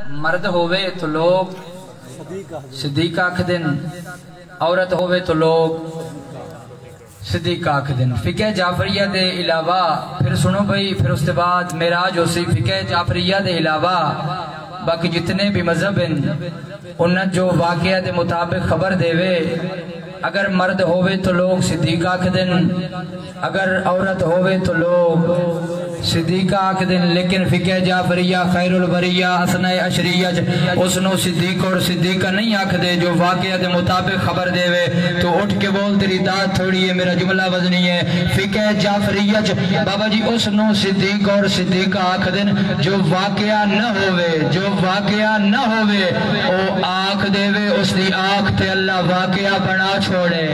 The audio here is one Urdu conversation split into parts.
مرد ہوئے تو لوگ صدیق آکھ دن، عورت ہوئے تو لوگ صدیق آکھ دن۔ فقہ جعفریہ دے علاوہ پھر سنو بھئی، پھر اس کے بعد معراج ہو سی۔ فقہ جعفریہ دے علاوہ باقی جتنے بھی مذہب ہیں انہاں جو واقعہ دے مطابق خبر دے وے، اگر مرد ہوئے تو لوگ صدیق آکھ دن، اگر عورت ہوئے تو لوگ صدیق آکھ دن۔ لیکن فقہ جعفریہ خیر البریہ اسنہ عشریہ اسنو صدیق اور صدیقہ نہیں آکھ دے، جو واقعہ دے مطابق خبر دے وے تو اٹھ کے بول تیری داد تھوڑی ہے، میرا جملہ وزنی ہے۔ فقہ جعفریہ بابا جی اسنو صدیق اور صدیقہ آکھ دن جو واقعہ نہ ہوئے، جو واقعہ نہ ہوئے او آکھ دے وے، اس دی آکھ تے اللہ واقعہ بنا چھوڑے۔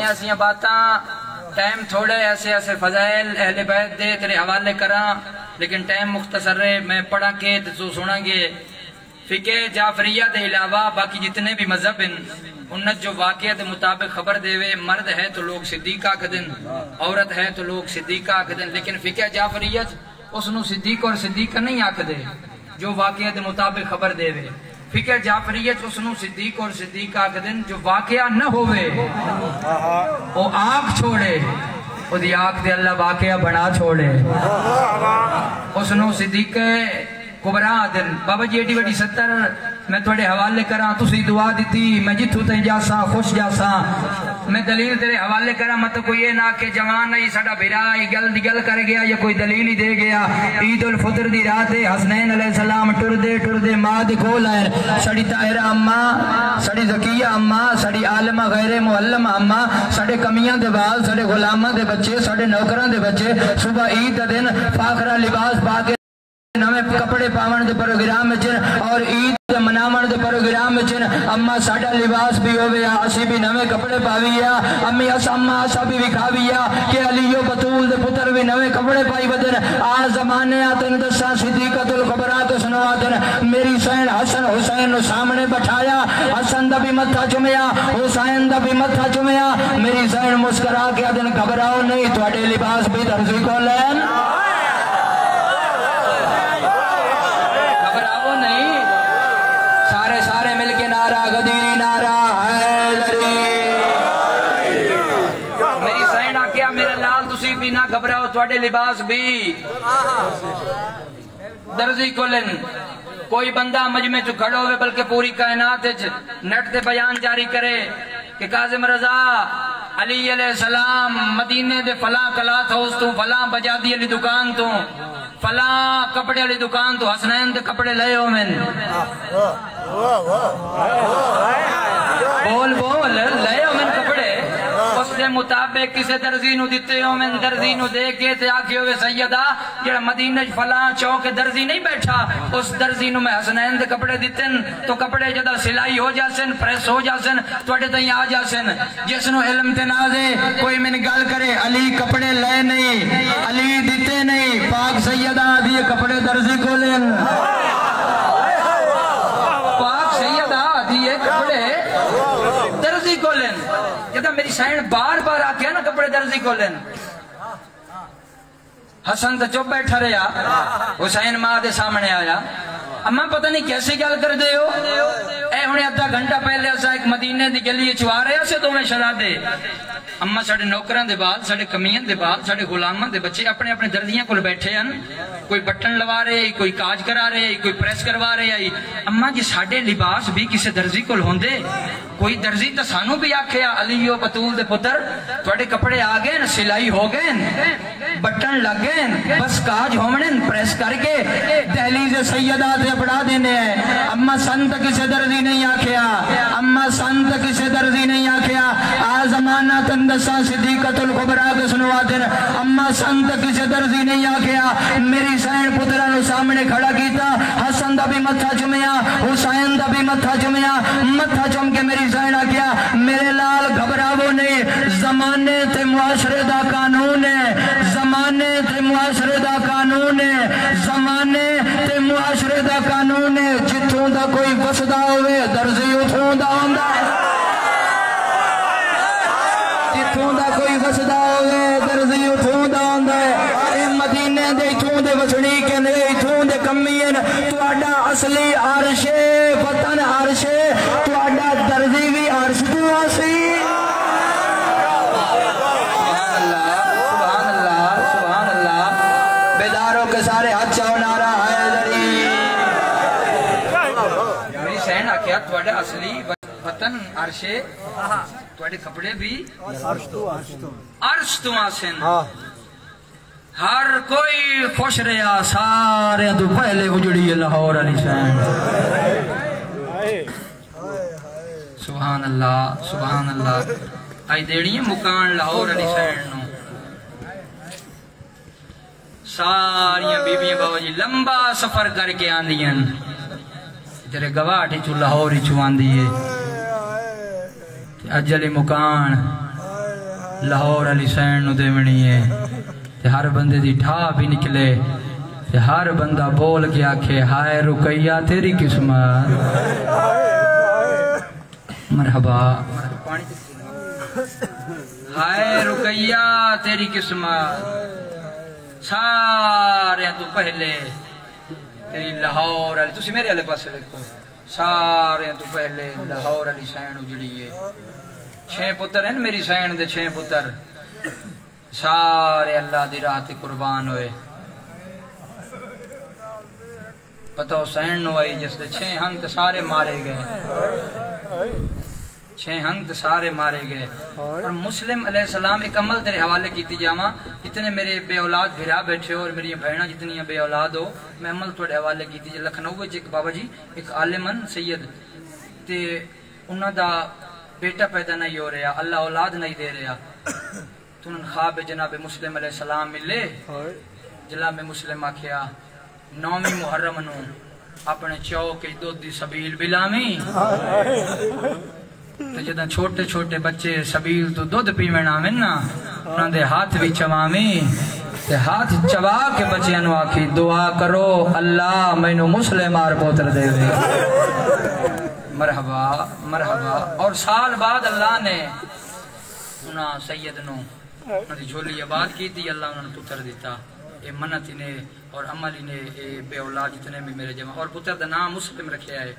ایسی باتاں ٹائم تھوڑے، ایسے فضائل اہل بیت دے تیرے حوالے کراں، لیکن ٹائم مختصر ہے، میں پڑھا کے تو سنا گے۔ فقہ جعفریہ دے علاوہ باقی جتنے بھی مذہب ہیں انت جو واقعہ دے مطابق خبر دے وے، مرد ہے تو لوگ صدیق آکھ دن، عورت ہے تو لوگ صدیق آکھ دن۔ لیکن فقہ جعفریہ اس نو صدیق اور صدیقہ نہیں آکھ دے جو واقعہ دے مطابق خبر دے وے۔ فقہ جعفریہ اس نو صدیق اور صدیقہ آکھ دن جو واقعہ نہ ہوئے وہ آنکھ چھوڑے، وہ دی آنکھ دے اللہ واقعہ بنا چھوڑے، اس نو صدیق کبرا دن۔ بابا جی ایڈی وڈی 70 میں توڑے حوالے کراں، تسی دعا دیتی میں جتھو تے جاساں خوش جاساں، میں دلیل تیرے حوالے کراں، مطلب کوئی یہ نہ کہ جوان نہیں ساڑا بھیرائی گل کر گیا یا کوئی دلیل ہی دے گیا۔ عید الفطر دی رات حسنین علیہ السلام ٹر دے ماں دی کھول آئے، سڑی طاہرہ اماں، سڑی زکیہ اماں، سڑی عالمہ غیر معلم اماں، سڑے کمیاں دے بال، سڑے غلامہ دے بچے، سڑے نوکران دے بچے، صبح عید دن فاخرہ لباس پاکے نوے کپڑے پاون دے پروگرام میں چن اور عید مناون دے پروگرام میں چن۔ اما ساڑا لباس بھی ہوئے اسی بھی نوے کپڑے پاویا، امی اما اسا بھی وکھاویا کہ علی و بطول دے پتر بھی نوے کپڑے پائی بدن۔ آ زمانے آتن دسا صدیقۃ الکبریٰ سنو آتن میری سین حسن حسین نو سامنے بٹھایا، حسن دا بھی متھا چمیا، حسین دا بھی متھا چمیا، میری سین مسکرا کے آتن گھبراؤ نہیں تواڈے لباس بھی درزی کو لین، سارے مل کے نعرہ غدیری نعرہ حیدری۔ میری سین آکیا میرے لال تسی بھی نہ گھبراؤ تواڈے لباس بھی درزی کولن۔ کوئی بندہ مجمع چ کھڑا ہوئے بلکہ پوری کائنات نیٹ دے بیان جاری کرے کہ کاظم رضا علی علیہ السلام مدینے دے فلاں کلات ہاؤس تو، فلاں بجادی علی دکان تو، فلاں کپڑے علی دکان تو حسنین دے کپڑے لئے ہو من، بول لئے ہو من کپڑے، اس دے مطابق کسے درزی نو دیتے ہو من، درزی نو دے کے تے آکے ہوئے سیدہ جڑا مدینہ فلاں چوک درزی نہیں بیٹھا، اس درزی نو میں حسنین دے کپڑے دیتن تو کپڑے جدا سلائی ہو جاسن، پریس ہو جاسن، توڑے تائیں آ جاسن۔ جس نو علم تے نازے کوئی من گل کرے علی کپڑے لئے نہیں، علی دیتے نہیں، پاک سیدہ دیئے کپڑے درزی کو لین، پاک سیدہ دیئے کپڑے درزی کو لین۔ جدا میری سائن بار بار آکے نا کپڑے درزی کو لین۔ حسن تو چپ بیٹھا رہا، حسین ماں دے سامنے آیا، اماں پتہ نہیں کیسے گل کر دے ہو، اے ہونے آدھا گھنٹہ پہلے ایسا ایک مدینے دی گلی چوار رہے سے تو میں شرا دے۔ اماں ساڑھے نوکران دے بال، ساڑھے کمیان دے بال، ساڑھے غلامان دے بچے اپنے اپنے دردیاں کو بیٹھے ہیں، کوئی بٹن لوا رہے، کوئی کاج کرا رہے، کوئی پریس کروا رہے۔ اماں جی ساڑھے لباس بھی کسے درزی کو ہوندے، کوئی درزی تا سانو بھی آکھیا علی و بطول دے پتر توڑے کپڑے آگئے، سلائی ہو گئے، بٹن لگ گئے، بس کاج ہومنے پریس کر کے دہلیز سیدہ تے اپڑا دینے ہیں۔ اماں سنت کسے درزی نہیں آکھیا، اماں سنت کسے درزی نہیں آکھیا، آزمانہ تندسا صدیقۃ الکبریٰ کے سنوا دن، اماں سنت کسے درزی نہیں آکھیا۔ میری سین پترانو سامنے کھڑا کیتا، حسن دا بھی متھا چمیا، حسین دا بھی متھا چمیا، متھا چم کے میری سین آکھیا میرے لال گھبراو نہیں، زمانے تے معاشرے دا قانون ہے، زمانے تے معاشرے دا قانون ہے، زمانے تے معاشرے دا قانون ہے، جتوں دا کوئی وسد وسدا ہوئے درزی اتھوں دا ہوندا ہے جتھوں دا کوئی وسدا ہوئے درزی اتھوں دا ہوندا ہے اے مدینے دے اتھوں دے وسڑی کے نے اتھوں دے کمین تواڈا اصلی عرش وطن عرش تواڈا درزی بھی عرش تو آسی کے سارے ہاتھ چاہو نعرہ حیدری میری سین آکھیا تواڈا اصلی وطن عرش تواڈے کپڑے بھی عرش تو آسن ہر کوئی خوش رہا سارے تو پہلے اجڑی لاہور علی سین سبحان اللہ آئی دیڑی مکان لاہور علی سین نو ساریاں بیبیاں بابا جی لمبا سفر کر کے آندیاں تیرے گواٹی چو لاہوری چو آندیے اجلی مکان لاہور علی سین نو دیونی ہے ہر بندے دی ٹھا بھی نکلے ہر بندہ بول کے آکھے ہائے رقیہ تیری قسمت مرحبا ہائے رقیہ تیری قسمت سارے تو پہلے تیری لاہور علی تسی میرے علی پاسے لکھو سارے تو پہلے لاہور علی سین اجڑی ہے 6 پتر ہیں میری سین دے 6 پتر سارے اللہ دی راہ تے قربان ہوئے پتہ حسین نو آئی جس دے 6 ہنگ سارے مارے گئے 6 ہنگ سارے مارے گئے اور مسلم علیہ السلام ایک عمل تیرے حوالے کیتی جاما اتنے میرے بے اولاد بھرا بیٹھے ہو اور میری بہنہ جتنی بے اولاد ہو میں عمل تھوڑے حوالے کیتی جا لکھنؤ ایک بابا جی ایک عالمن سید تے انہاں دا بیٹا پیدا نہیں ہو رہا اللہ اولاد نہیں دے رہا تو انہاں خواب جناب مسلم علیہ السلام ملے جناب مسلم آکھیا 9 محرم نو اپنے چوک دو دی سبیل بلامی تو جدہ چھوٹے چھوٹے بچے سبیل تو دودھ پیوین آمین نا انہوں دے ہاتھ بھی چوامی تے ہاتھ چوا کے بچے انہوں آکھی دعا کرو اللہ میں نو مسلم آر پوتر دے دے مرحبا مرحبا اور سال بعد اللہ نے انہاں سید نو انہوں دی جھولی آباد کی تھی اللہ انہوں نے پتر دیتا اے منت انہیں اور عمل انہیں بے اولاد جتنے بھی میرے جمع اور پتر دا نام مسلم رکھے آئے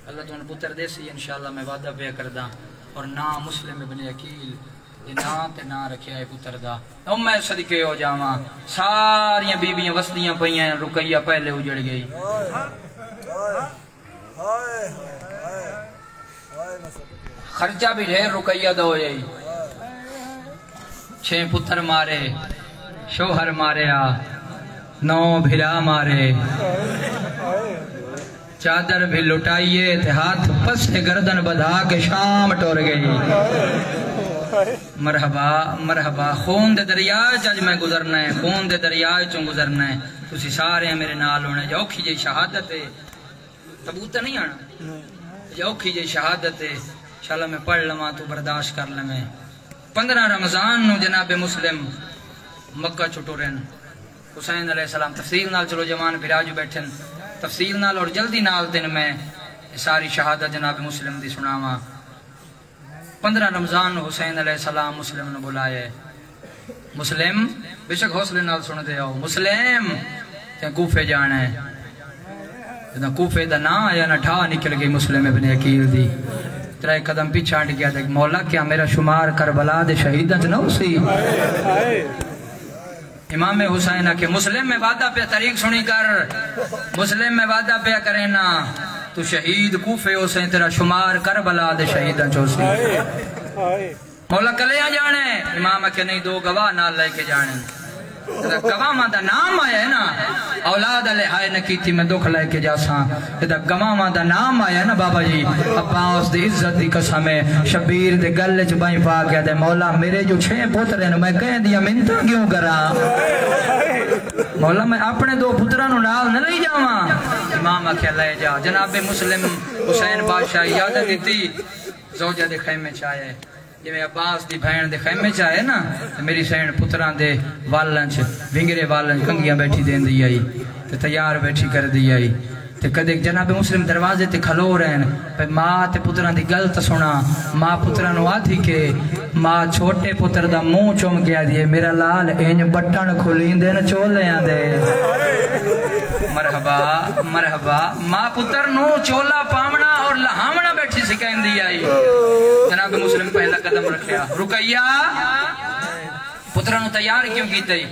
اللہ تو انہیں پتر دے سی انشاءاللہ میں وعدہ پہ کردہ اور نام مسلم ابن عقیل یہ نام تے نام رکھے آئے پتر دا میں صدقے ہو جاواں ساریاں بیبیاں وسطیاں پہیاں رقیہ پہلے اجڑ گئی خرچہ بھی ڈھیر رقیہ دا ہو جائی 6 پتر مارے شوہر مارے 9 بھرا مارے چادر بھی لٹائیے تھے ہاتھ پس گردن بدھا کے شام ٹور گئی مرحبا مرحبا خون دے دریائے چاج میں گزرنا ہے خون دے دریائے چوں گزرنا ہے تسی سارے ہیں میرے نال ہونے جوکھی جی شہادت ہے تبوتہ نہیں آنا جوکھی جی شہادت ہے انشاءاللہ میں پڑھ لما تو برداشت کر لمیں 15 رمضان نو جناب مسلم مکہ چھٹو رہن حسین علیہ السلام تفصیل نال چلو جوان بھراجو بیٹھن تفصیل نال اور جلدی نال دن میں ساری شہادت جناب مسلم دی سناواں 15 رمضان حسین علیہ السلام مسلم نے بلائے مسلم بے شک حوصلے نال سن دے آؤ مسلم تے کوفے جانا ہے جدہ کوفے دا نا آیا نہ ٹھا نکل گئی مسلم ابن عقیل دی 3 قدم پیچھے ہٹ گیا دیکھ مولا کیا میرا شمار کربلا دے شہیدہ نہ اسی امام حسین کہ مسلم میں وعدہ پہ طریق سنی کر مسلم میں وعدہ پہ کرے نا تو شہید کوفے ہو سے تیرا شمار کربلا دے شہیدہ چوسی مولا کلے آ جانے امام کہ نہیں 2 گواہ نال لے کے جانے گواہ ماں دا نام آیا ہے نا اولاد علیہ ہائے نکی تھی میں دکھ لے کے جاساں گواہ ماں دا نام آیا ہے نا بابا جی عباس دی عزت دی قسم ہے شبیر دے گلے چ بائیں پا گیا دے مولا میرے جو 6 پتر ہیں میں کہہ دیا منتا کیوں کرا مولا میں اپنے 2 پترانوں نال نہ لئی جاواں امام آکھیا لے جا جناب مسلم حسین بادشاہ یاد دیتی زوجہ دے خیمے چاہے جی میں عباس دی بھین دے خیمے چاہے نا میری سین پتران دے والنچ ونگرے والنچ کنگیاں بیٹھی دین دی آئی تے تیار بیٹھی کر دی آئی تے کدے جناب مسلم دروازے تے کھلو رہن پہ ماں تے پتران دی گلت سنا ماں پتران آتھی کہ ماں چھوٹے پتر دا منہ چوم گیا دیئے میرا لال اینج بٹن کھولین دے نا چولے آن دے مرحبا مرحبا ماں پتر نو چولا پامنا اور لہامنا بیٹھی سکھائیں دی آئی جناب مسلم پہلا قدم رکھیا رکیہ پترانو تیار کیوں کی تی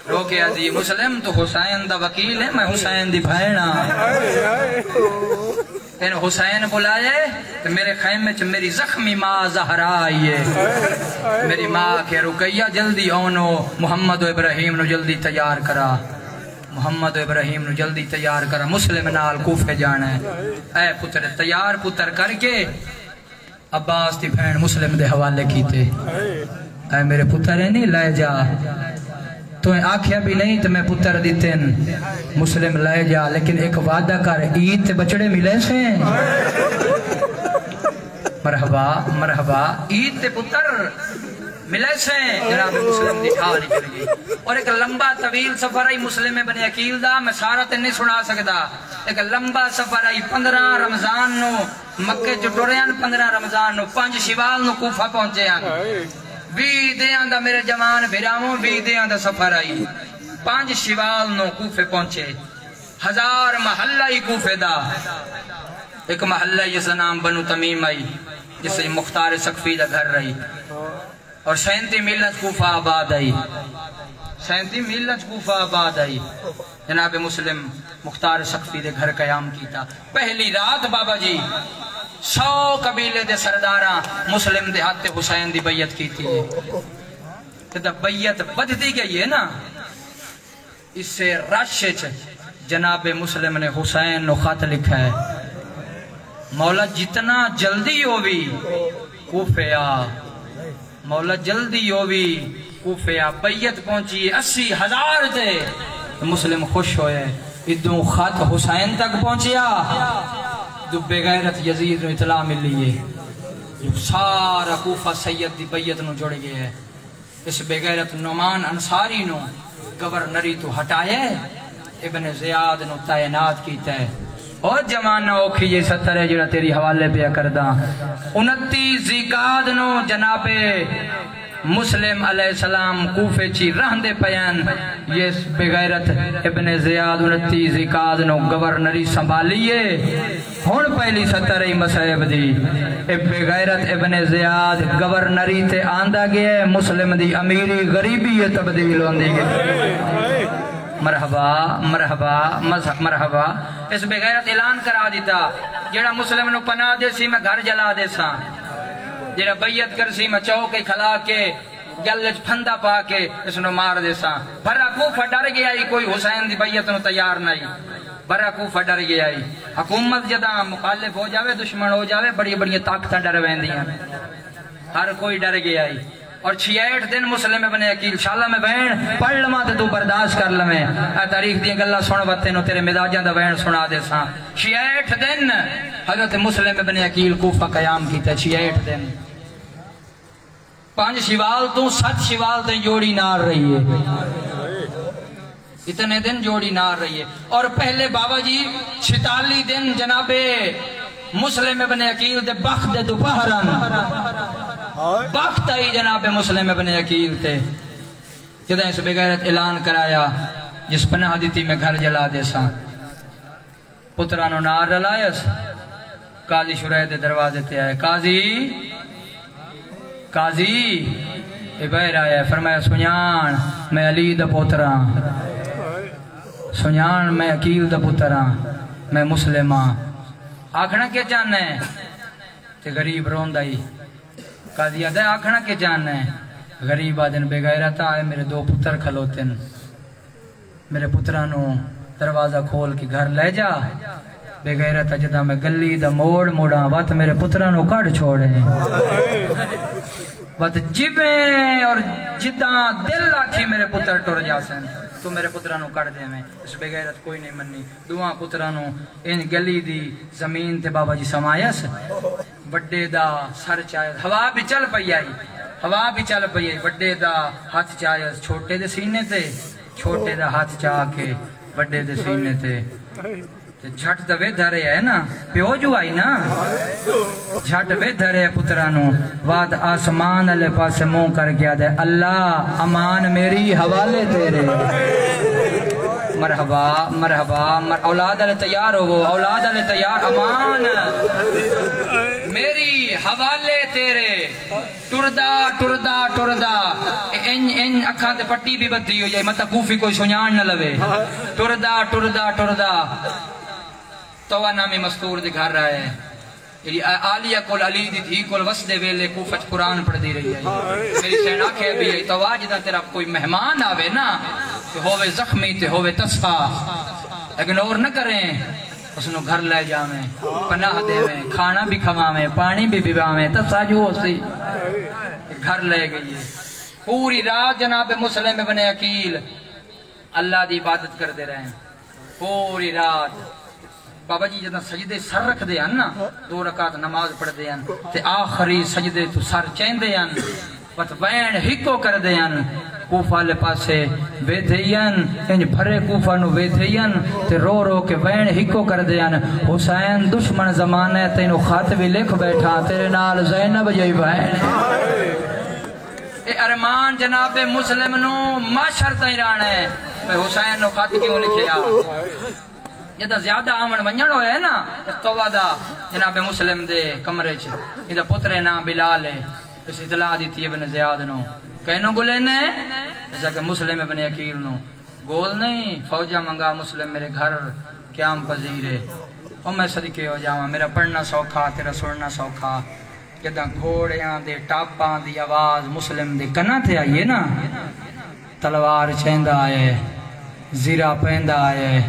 رو کے آدھی مسلم تو حسین دا وکیل ہے میں حسین دی بھائینا تین حسین بلائے تو میرے خیمے چھ میری زخمی ماں زہرا آئیے میری ماں کے رکیہ جلدی اونو محمد و ابراہیم نو جلدی تیار کرا محمد و ابراہیم نو جلدی تیار کرا مسلم نال کوفے جانا ہے اے پتر تیار پتر کر کے عباس دی بھین مسلم دے حوالے کیتے اے میرے پتر ہے نہیں لائے جا تو آکھیا بھی نہیں تو میں پتر دیتن مسلم لائے جا لیکن ایک وعدہ کر عید تے بچڑے ملے سے مرحبا مرحبا عید تے پتر ملے سے جناب مسلم دی کھا نکل گئی اور ایک لمبا طویل سفر آئی مسلم بن عقیل دا میں سارا تے نہیں سنا سکتا ایک لمبا سفر آئی 15 رمضان نو مکے جو ٹوریاں 15 رمضان نو 5 شوال نو کوفہ پہنچے ہیں بھی دیاں دا میرے جوان بھیراؤں بھی دیاں دا سفر آئی 5 شوال نو کوفے پہنچے 1000 محلہ ہی کوفے دا ایک محلہ جس نام بنو تمیم آئی جس سے مختار سقفی دا گھر رہی اور 37 میلت کوفہ آباد آئی 37 میلت کوفہ آباد آئی جناب مسلم مختار سقفی دے گھر قیام کیتا پہلی رات بابا جی 100 قبیلے دے سرداراں مسلم دے ہاتھ حسین دی بیعت کی تھی تو بیعت بدھتی گئی ہے نا اس سے راشچ جناب مسلم نے حسین نو خط لکھا ہے مولا جتنا جلدی ہووی کوفے آ مولا جلدی ہووی کوفے آ بیعت پہنچی 80,000 تے مسلم خوش ہوئے ادھوں خط حسین تک پہنچیا جو بے غیرت یزید نو اطلاع ملی ہے سارا کوفہ سید دی بیعت نو جڑ گئے ہے اس بے غیرت نعمان انصاری نو گورنری تو ہٹائے ابن زیاد نو تعینات کیتا ہے اور جمانہ اوکھی یہ 70 ہے جڑا تیری حوالے پہ کردہ 29 ذیقعد نو جناب مسلم علیہ السلام کوفے چی رہندے پیان یہ بے غیرت ابن زیاد 29 ذیقعد نو گورنری سنبھالیے ہون پہلی 70 مسائب دی بے غیرت ابن زیاد گورنری تے آندہ گئے مسلم دی امیری غریبی یہ تبدیل ہوندی گئے مرحبا مرحبا مرحبا اس بے غیرت اعلان کرا دیتا جیڑا مسلم نو پناہ دے سی میں گھر جلا دے سا جیڑا بیعت کر سی میں چوکے کھلا کے گلج پھندہ پا کے اس نو مار دے سا بھرا کوفہ ڈر گیا ہی کوئی حسین دی بیعت نو تیار نہیں بھرا کوفہ ڈر گیا ہی حکومت جدا مخالف ہو جاوے دشمن ہو جاوے بڑی بڑی طاقتیں ڈر ویندیاں ہر کوئی ڈر گیا ہی اور 66 دن مسلم ابن عقیل شاللہ میں بہن پڑھ لما تے تو برداشت کر لمیں اے تاریخ دی گلہ سن وتے نو تیرے مزاجاں دا بہن سنا دے ساں 66 دن حضرت مسلم ابن عقیل کوفہ قیام کیتا 66 دن 5 شوال تو 7 شوال تے جوڑی نار رہی ہے اتنے دن جوڑی نار رہی ہے اور پہلے بابا جی 46 دن جناب مسلم ابن عقیل دے بخت دے دوپہران بخت آئی جناب مسلم ابن عقیل تے جدہ اس بے غیرت اعلان کرایا جس پناہ دیتی میں گھر جلا دے سا پترانو نار رلائیس قاضی شرح دے دروازے تے آئے قاضی بہر آیا فرمایا سنیان میں علی دا پوتران سنیان میں عقیل دا پوتران میں مسلمان آکھنا کیا چاہنا ہے تے غریب روندائی قاضی آدھے آکھنا کیا چاہنا ہے غریب آدھن بے غیرت آئے میرے 2 پتر کھلوتن میرے پترانو دروازہ کھول کے گھر لے جا بے غیرت جدہ میں گلی دا موڑا وقت میرے پترانو کڑ چھوڑے وقت جبیں اور جدہ دل آکھی میرے پتر ٹور جاسن تو میرے پترانو کڑ دے میں اس بے غیرت کوئی نہیں منی دوہاں پترانو ان گلی دی زمین تے بابا جی سمایس بڑے دا سر چاہیے ہوا بھی چل پئی آئی بڑے دا ہاتھ چاہیے چھوٹے دے سینے تے چھوٹے دا ہاتھ چاہ کے بڑے دے سینے تے جھٹ تو وے دھرے ہے نا پیو جو آئی نا جھٹ وے دھرے پترانو واد آسمان علیہ پاس منہ کر گیا دے اللہ امان میری حوالے تیرے مرحبا مرحبا اولاد علیہ تیار ہو اولاد علیہ تیار امان میری حوالے تیرے ٹردہ ٹردہ ٹردہ ان اکھاں تے پٹی بھی بدھی ہو جائے مطلب کوفی کوئی سنیان نہ لوے ٹردہ ٹردہ ٹردہ توہ نامی مستور دے گھر رہا ہے آلیہ کول علی دی تھی کول وسدے ویلے کوفت قرآن پڑھ دی رہی ہے میری سین آنکھیں بھی ہے توہ جدہ تیرا کوئی مہمان آوے نا کہ ہووے زخمی تے ہووے تصفہ اگنور نہ کریں اس نے گھر لے جاویں پناہ دے میں کھانا بھی کھواویں پانی بھی پیواویں تصفہ جو ہوسی گھر لے گئی ہے پوری رات جناب مسلم ابن عقیل اللہ دی عبادت کر دے رہے ہیں پوری رات بابا جی جدہ سجدے سر رکھ دے ہیں نا 2 رکعت نماز پڑھ دے ہیں تے آخری سجدے تو سر چین دے ہیں بس وین ہکو کر دے ہیں کوفہ لے پاسے ویدھئین انج بھرے کوفہ نو ویدھئین تے رو رو کے وین ہکو کر دے ہیں حسین دشمن زمانے تینو خط بھی لکھ بیٹھا تیرے نال زینب جائی بہن اے ارمان جناب مسلم نو معاشر تیران ہے حسین نو خط کیوں لکھیا جدہ زیادہ آمن ونجن ہوئے نا توہ دا جناب مسلم دے کمرے چھ جدہ پترے نا بلال ہے اس اطلاع دیتی ابن زیاد نو کہنو گلے نے ایسا کہ مسلم ابن عقیل نو گول نہیں فوجہ منگا مسلم میرے گھر قیام پذیر ہے اور میں صدقے ہو جاؤں میرا پڑھنا سوکھا تیرا سننا سوکھا جدہ گھوڑیاں دے ٹاپاں دی آواز مسلم دے کنا تھے آئیے نا تلوار چیندہ آئے زیرہ پیندہ آئے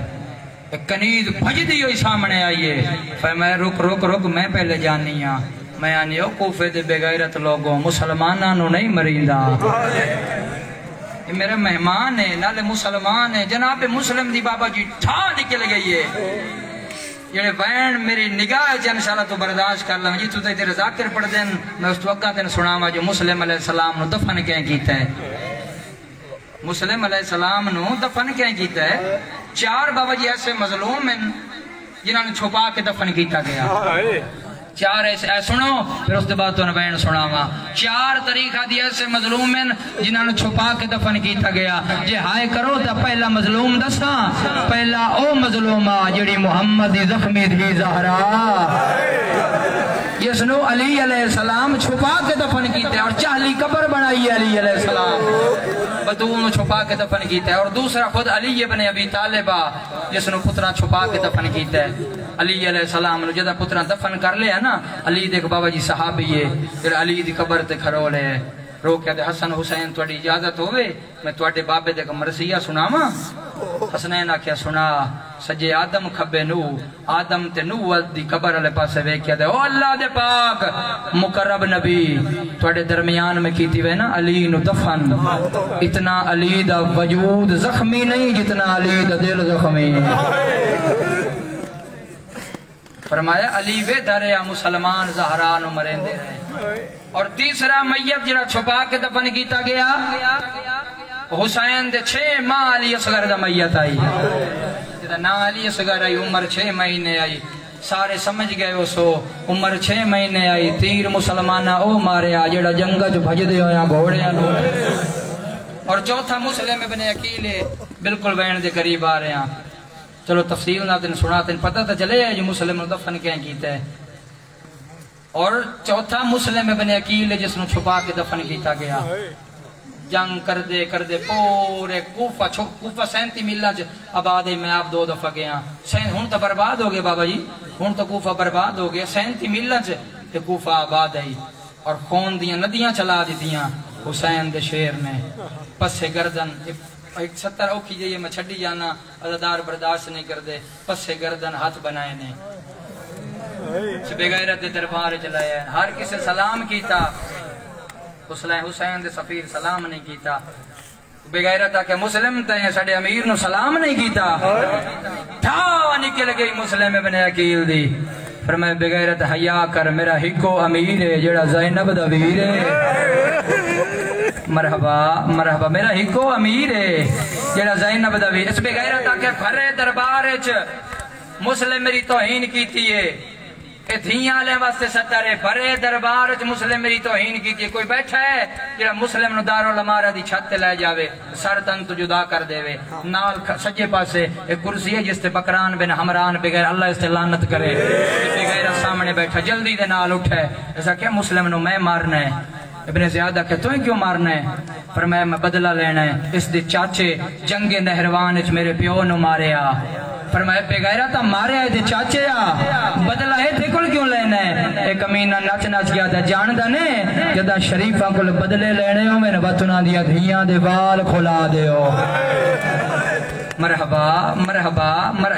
ایک کنید بھج دی ہوئی سامنے آئیے فرمایا رک رک رک میں پہلے جانی ہاں میں آنی او کوفے دے بے غیرت لوگوں مسلمانانو نہیں مریندہ یہ میرے مہمان ہے نالے مسلمان ہے جناب مسلم دی بابا جی ٹھا نکل گئی ہے یہ وین میری نگاہ ہے انشاءاللہ تو برداشت کر لوں جی تو تیرے ذاکر پڑھ دیں میں اس وقت تین سناما جو مسلم علیہ السلام نو دفن کہیں کیتا ہے مسلم علیہ السلام نو دفن کہیں کیتا ہے 4 بابا جی ایسے مظلوم ہیں جنہوں نے چھپا کے دفن کیتا گیا 4 ایسے سنو پھر اس کے بعد تو نبین سناوا 4 طریقہ دی ایسے مظلوم ہیں جنہوں نے چھپا کے دفن کیتا گیا جے ہائے کرو تا پہلا مظلوم دسا پہلا او مظلومہ جڑی محمد زخمی دی زہرا جس نو علی علیہ السلام چھپا کے دفن کیتے اور چاہلی قبر بنائی علی علیہ السلام بدون چھپا کے دفن کیتے اور دوسرا خود علی ابن ابی طالبہ جس نو پترہ چھپا کے دفن کیتے علی علیہ السلام نو جدہ پترہ دفن کر لیا نا علی دیکھ بابا جی صحابی ہے پھر علی دی قبر تے کھرو لے رو کہتے حسن حسین توڑی اجازت ہوئے میں توڑے بابے دے کا مرثیہ سناما حسنین آکھیا سنا سجے آدم کھبے نو آدم تے نو دی قبر علیہ پاسے ویکیا دے او اللہ دے پاک مقرب نبی توڑے درمیان میں کیتی وے نا علی نو دفن اتنا علی دا وجود زخمی نہیں جتنا علی دا دل زخمی فرمایا علی وے دریا مسلمان زہران و مرندے رہے اور تیسرا میت جڑا چھپا کے دفن کیتا گیا حسین دے 6 ماہ علی اصغر دا میت آئی جدا نا علی اصغر آئی عمر 6 مہینے آئی سارے سمجھ گئے ہو سو عمر 6 مہینے آئی تیر مسلمانہ او ماریا جڑا جنگا جو بھج دے ہویا گھوڑے آنو اور چوتھا مسلم ابن عقیل بالکل وین دے قریب آ رہے ہیں چلو تفصیل نہ تین سنا تین پتہ تو چلے جو مسلم دفن کہیں کیتا ہے اور چوتھا مسلم ابن عقیل جس نے چھپا کے دفن کیتا گیا جنگ کر دے پورے کوفہ 37 میلہ آباد میں آپ 2 دفعہ گیا ہون تو برباد ہو گئے بابا جی ہون تو کوفہ برباد ہو گیا 37 میلہ سے کوفہ آباد ہے اور خون دیاں ندیاں چلا دیتیاں حسین دے شیر میں پس گردن ایک 70 اوکھی جائیے میں چھڑی جانا عزدار برداشت نہیں کر دے پس گردن ہاتھ بنائے نے بے غیرت دے دربار چلائے ہر کسے سلام کیتا حسین دے سفیر سلام نہیں کیتا بے غیرت آکے مسلم تے ساڑے امیر نو سلام نہیں کیتا تھا نکل گئی مسلم ابن عقیل دی فرمائے بے غیرت حیا کر میرا ہکو امیر ہے جڑا زینب دا ویر ہے مرحبا مرحبا میرا ہکو امیر ہے جڑا زینب دا ویر اس بے غیرت آکے بھرے دربار مسلم میری توہین کیتی ہے کہ دھیاں لے واسطے ستر ہے بھرے دربار وچ مسلم میری توہین کیتی ہے کوئی بیٹھا ہے جڑا مسلم نو دارالعمارہ دی چھت تے لے جاوے سر تن تو جدا کر دے وے نال سجے پاسے ایک کرسی ہے جس تے بکران بن حمران بغیر اللہ اس تے لعنت کرے بغیر سامنے بیٹھا جلدی دے نال اٹھے ایسا کہ مسلم نو میں مارنا ہے ابن زیادہ کہ تو کیوں مارنا ہے فرمایا میں بدلہ لینا ہے اس دے چاچے جنگ نہروان وچ میرے پیو نو ماریا فرمایا بے غیرت مارے آئے دے چاچے بدلہ ہے تے کل کیوں لینا ہے ایک امینہ نچ نچ گیا تھا جاندہ نے جدہ شریفہ کل بدلے لینے ہو میں نے بطنہ دیا دھیاں دے وال کھلا دے ہو مرحبا مرحبا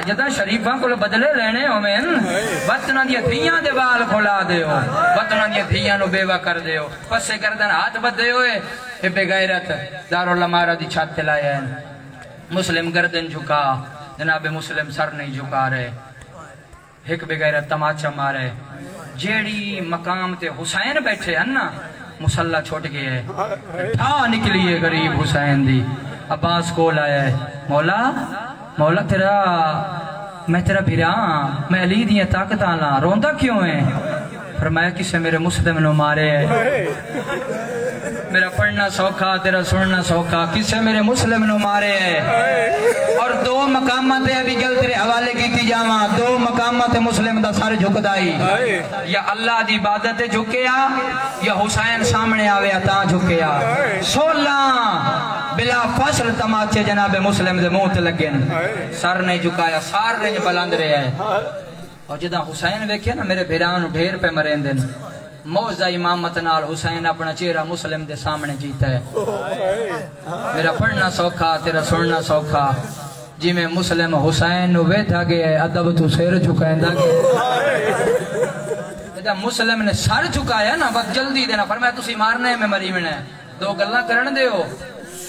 جدہ شریفہ کل بدلے لینے ہو میں بطنہ دیا دھیاں دے وال کھلا دے ہو بطنہ دیا دھیاں نو بیوہ کر دے ہو پسے کردن ہاتھ بد دے ہوئے اے بے غیرت دارالعمارہ دی چھت لائے ہیں مسلم گردن جھکا جناب مسلم سر نہیں جھکا رہے ایک بغیر تماچا مارے جیڑی مقام تے حسین بیٹھے ہیں نا مسلح چھوٹ گئے ہے ٹھا نکلیے غریب حسین دی عباس کو لائے مولا میں تیرا بھیران میں علی دیاں طاقت آنا روندہ کیوں ہے فرمایا کسے میرے مسلم نو مارے ہے میرا پڑھنا سوکھا تیرا سننا سوکھا کسے میرے مسلم نو مارے ہے اور دو مقامات ابھی گل تیرے حوالے کی تھی جاواں دو مقامات مسلم دا سر جھک دائی یا اللہ دی عبادت جھکیا یا حسین سامنے آویا تا جھکیا 16 بلا فصل تماچے جناب مسلم دے منہ تے لگن سر نہیں جھکایا سار نہیں بلند رہے ہے اور جدہ حسین ویکھے نا میرے بھیران ڈھیر پہ مرین دن موزہ امامت نال حسین اپنا چہرہ مسلم دے سامنے جیتا ہے میرا پڑھنا سوکھا تیرا سننا سوکھا جی میں مسلم حسین نو ویدھا گئے ادب تو سیر چکائندہ گئے جدہ مسلم نے سر چکایا نا وقت جلدی دینا فرمایا تسی مارنے میں مری میں نے دو گلہ کرن دے ہو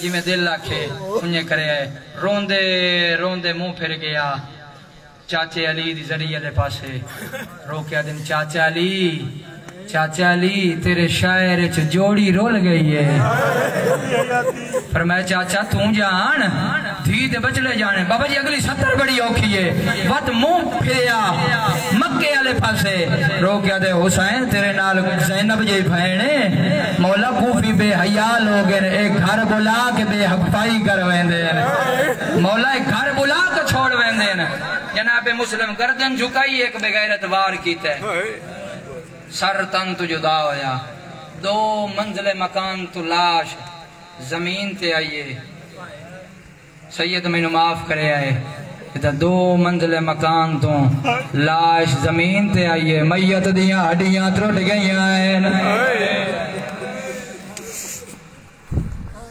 جی میں دل لاکھے انہیں کرے آئے روندے منہ پھر گیا چاچے علی دی ذریعہ دے پاسے روکیا دن چاچا علی تیرے شاعر چ جوڑی رول گئی ہے فرمایا چاچا توں جان دھی دے بچلے جانے بابا جی اگلی 70 بڑی اوکھی ہے وقت منہ پھریا مکے والے پاسے روکیا دے حسین تیرے نال زینب جی بھینے مولا کوفی بے حیا لوگ ایک گھر بلا کے بے حقائی کر ویندے مولا ایک گھر بلا کے چھوڑ ویندے جناب مسلم گردن جھکائی ایک بغیرت وار کیتا ہے سر تن تو جدا ہویا 2 منزل مکان تو لاش زمین تے آئیے سید میں نو معاف کرے آئے 2 منزل مکان تو لاش زمین تے آئیے میت دیاں ہڈیاں ترٹ گئیاں ہیں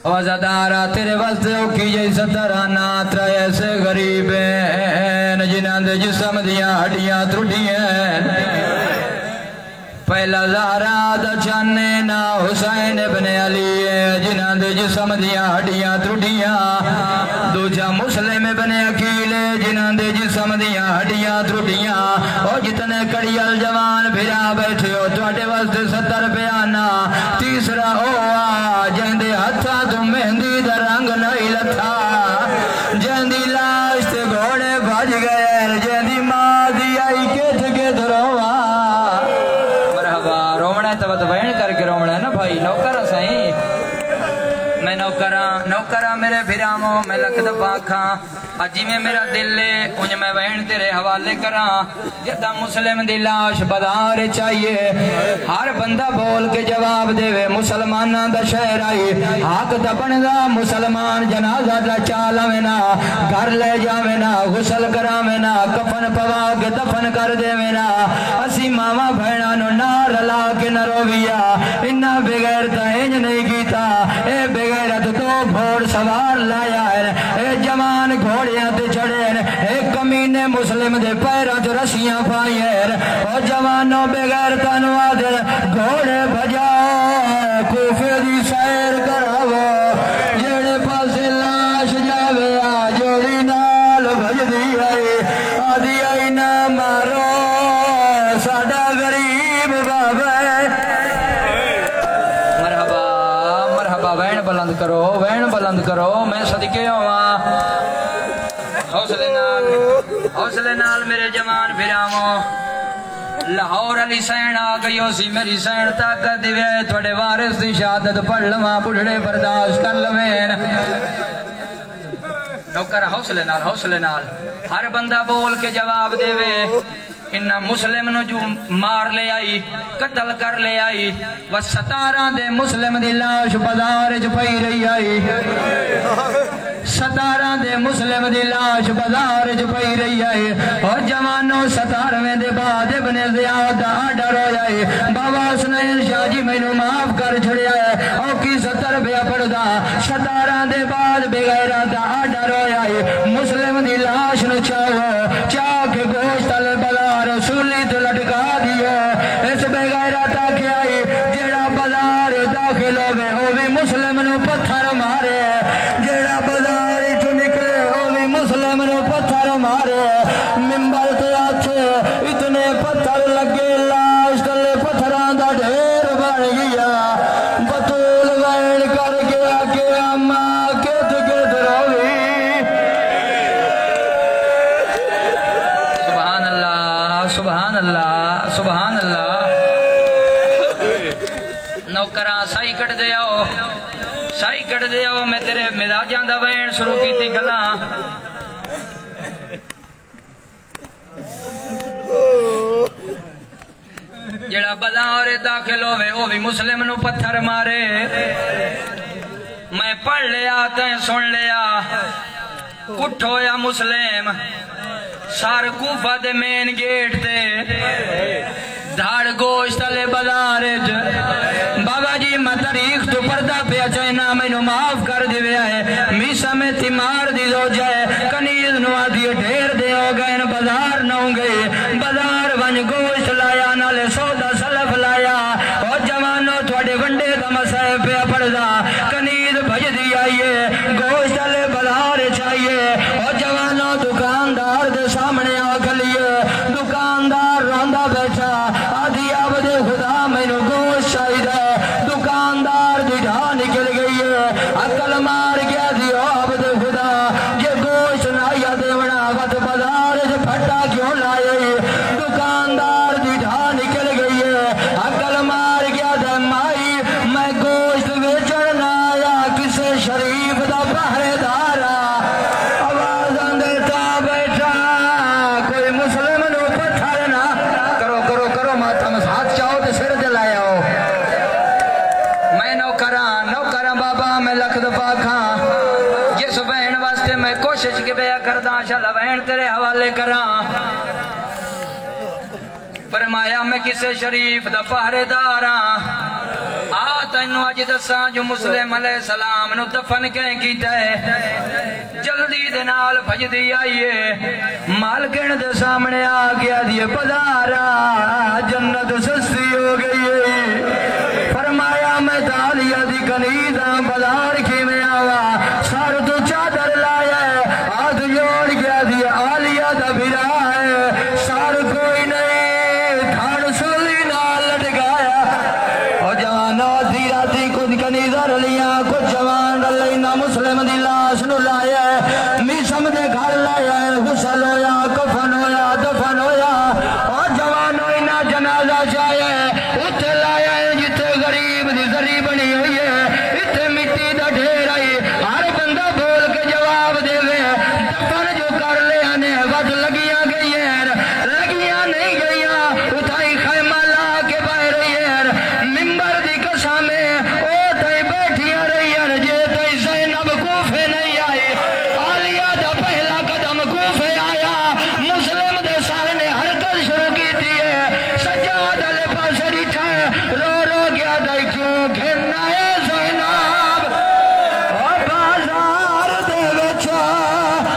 وزدارا تیرے واسطے اوکی جی سترانا ترے ایسے غریب ہیں جنہاں دے جسم دیاں ہڈیاں ترٹی ہیں پہلا زہرا دا چانے نا حسین ابن علی جنہاں دے جسم دیاں ہڈیاں ترٹیاں دوجہ مسلم ابن عقیل جنہاں دے جسم دیاں ہڈیاں ترٹیاں اور جتنے کڑیل جوان بھرا بیٹھے ہو توڑے واسطے 70 پیانا تیسرا ہوا جہندے ہتھا تو مہندی دا رنگ نہیں لتھا جہندی لاش تے گھوڑے بھج گئے جہندی ماں دی آئی کت روا تو بہن کر کے رومڑا ہے نا بھائی نوکرہ سائیں میں نوکرہ میرے بھیراموں میں لکھ دفعہ کھاں اجی میں میرا دل لے انج میں بہن تیرے حوالے کراں جدہ مسلم دی لاش بدار چاہیے ہر بندہ بول کے جواب دے وے مسلمانہ دا شہر آئی حق دا بندہ مسلمان جنازہ دا چالا وینا گھر لے جا وینا غسل کرا وینا کفن پوا کے دفن کر دے وینا اسی ماما بھینانو نار لا کے نرویا انہا بغیر تہنج نہیں کیتا اے بغیرت 2 گھوڑ سوار لایا ہے اے جوان گھوڑیاں تے چڑھے اے کمینے مسلم دے پیرہ تے رسیاں پائی اور جوانوں بغیر تنواد گھوڑے بجاؤ کوفے دی سیر کراو جڑے پاس لاش جاوے جوڑی نال بھج دی آئی آدھی آئی نہ مارو ساڑا غریب بابا وین بلند کرو میں صدقے ہوا حوصلے نال میرے جوان بھراووں لاہور علی سین آ گئی ہو سی میری سین طاقت دیوے تھوڑے وارث دی شہادت پڑھ لواں بڑھڑے برداشت کر لویں نوکر حوصلے نال ہر بندہ بول کے جواب دے وے انہا مسلم نو جو مار لے آئی قتل کر لے آئی وہ 17 دے مسلم دی لاش بازار جو پئی رہی آئی 17 دے مسلم دی لاش بازار جو پئی رہی آئی اور جوانوں 17ویں دے بعد ابن زیاد آڈر ہو جائے بابا حسنین شاہ جی میں نو معاف کر چھڑیا ہے اور کی 70 بیا پڑھدا 17 دے بعد بغیرہ دا آڈر ہو جائے مسلم دی لاش نو چاہ کے گوشت علی بازار رسولی تو لٹکا دیا اس بغیرت آکے آئی جیڑا بازار داخل ہوئے وہ بھی مسلم نو پتھر مارے جیڑا بازار جو نکلے وہ بھی مسلم نو پتھر مارے ممبر تے آچھے اتنے پتھر لگے لاش تلے پتھران دا ڈھیر بن گیا بطول وین کر کے آکے اماں کت روی سبحان اللہ نوکران سائی کٹ دے آؤ میں تیرے مزاجان دا وین شروع کی تھی گلاں جڑا بازار داخل ہوئے وہ بھی مسلم نو پتھر مارے میں پڑھ لیا تین سن لیا کٹھ ہویا مسلم سار کوفہ دے مین گیٹ دے دھاڑ گوشت علی بازار بابا جی میں تاریخ تو پردہ پہ اچھائنا میں نو معاف کر دیوے آئے میسا میں تیمار دی دو جائے کنیز نو آدھی ڈھیر دے ہو گئے بازار نہ ہوں گئے بازار ونج گوشت لایا نالے سودا سلف لایا اور جوانوں تھوڑے ونڈے دا مسائے پہ پڑھدا کنیز بھج دی آئیے گوشت علی بازار چاہیے اور جوانوں دکاندار دے سامنے آگلیے دکاندار روندہ بیٹھا آدھی عبد خدا میں نو گوشت چاہیے دکاندار دی ڈھا نکل گئی ہے عقل مار گیا دی عبد خدا یہ گوشت نایا دیونا وقت بازار جو پھٹا کیوں لائے دکاندار دی ڈھا نکل گئی ہے عقل مار گیا دی مائی میں گوشت ویچڑنا آیا کسے شریف دا پہرے دارا آوازاں دیتا بیٹھا کوئی مسلم نو پتھر نہ کرو ماتم ہاتھ چاہو تے سر جلائے ہو میں نوکران بابا میں لکھ دفعہ کھاں جس بہن واسطے میں کوشش کے بیا کرداں شاءاللہ بہن تیرے حوالے کراں فرمایا میں کسے شریف دا پہرے داراں تینو اج دساں جو مسلم علیہ السلام نو دفن کہیں کیتا ہے جلدی دے نال بھج دی آئیے مالکن دے سامنے آ گیا دیے بازارا جنت سستی ہو گئی ہے فرمایا میں دالیا دی کنیداں بازار کی میں آوا سار تو چادر لایا ہے ہاتھ جوڑ گیا دیے آلیا دا بھرا ہے سار کوئی نہیں دھاڑ سولی نال لٹکایا اور جوانوں راتی کچھ کنیزر لیا کچھ جوان لینا مسلم دی لاش نو لایا ہے میسم دے گھر لایا ہے غسل ہویا کفن ہویا دفن ہویا اور جوانوں انہا جنازہ چاہیا ہے اتھے لایا ہے جتے غریب دی ذری بنی ہوئی ہے اتھے مٹی دا ڈھیر آئی ہر بندہ بول کے جواب دے وے دفن جو کر لے آنے وقت لگیاں گئی ہے لگیاں نہیں گئیاں اتھائی خیمہ لا کے باہر رہی ہے ممبر دی قسامیں او تائی بیٹھیاں رہی ہے جے تائی زینب کوفے نہیں آئی آلیہ دا پہلا قدم کوفے آیا مسلم دے سارنے حرکت شروع کی تھی ہے سجاد علی پاس ریٹھا ہے رو گیا دائی کیوں گھننا ہے زینب اور بازار دے وچا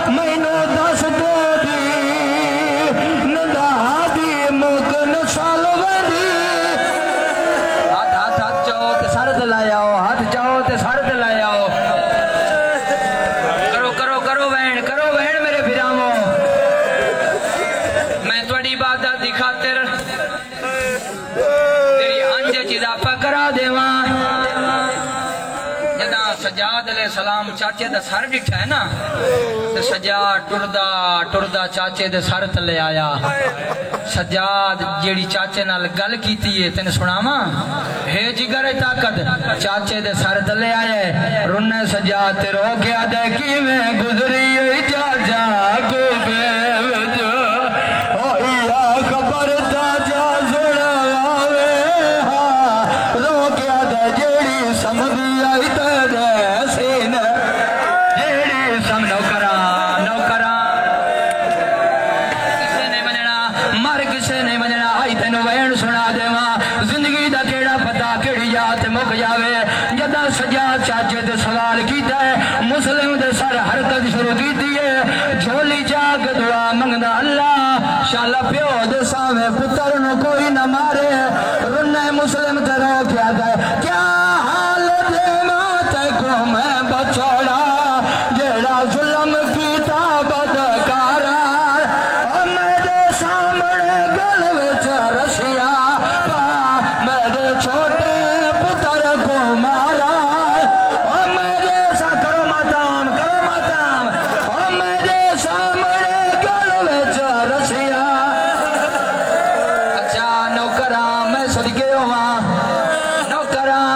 مینو دس دے دی ندا دی مکن سالوری ہاتھ چاہو تے سر دلایا ہو ہاتھ چاہو تے سر دلایا ہو کرو وین میرے بھراموں میں توڑی عبادت دی خاطر تیری انج اضافہ کرا دے وہاں جدا سجاد علیہ السلام چاچے دا سر بکھا ہے نا، سجاد ٹردہ چاچے دے سر تلے آیا. سجاد جیڑی چاچے نال گل کیتی ہے تین سناواں، ہے جگر طاقت چاچے دے سر تلے آئے. رنے سجاد تے رو گیا دے کی میں گزری چاچا کو بے وجہ ہویا خبر تاجا سنا آوے ہاں. رو گیا دے جیڑی سمجھی آئی تے سین جیڑی سم نوکرا کسے نے مننا مر کسے نے مننا. آئی تینو وین سنا دے ماں زندگی دا کیڑا پتا کیڑی یاد مک جاوے. جدا سجاد چاچے دے سوال کیتا ہے مسلم دے سر حرکت شروع کیتی ہے. جھولی چاک دعا منگدا اللہ شالا پیو دے سامنے پتر نو کوئی نہ مارے. رنے مسلم تے رو کیا گئے کیا حال دے ماتے کو میں بچوڑا جیڑا ظلم کیتا بدکارا. میرے سامنے گل وچ رسیا میرے چھوٹے پتر کو مارا. میرے سا کرو ماتام میرے سامنے گل وچ رسیا. اچھا نوکراں میں صدقے ہواں نوکراں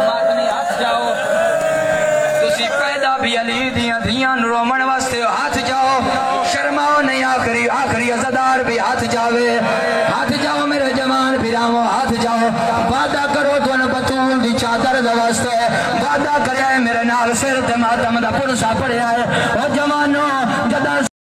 ماتمی ہاتھ جاؤ. تسی پیدا بھی علی دیاں دیاں رومن واسطے ہاتھ جاؤ. شرماؤ نہیں آخری عزدار بھی ہاتھ جاوے. ہاتھ جاؤ میرے جوان پھراؤ ہاتھ جاؤ. وعدہ کرو تو ان بطول دی چادر دا واسطے وعدہ کرے میرے نال سر تے ماتم دا پرسا پڑے آئے. او جوانو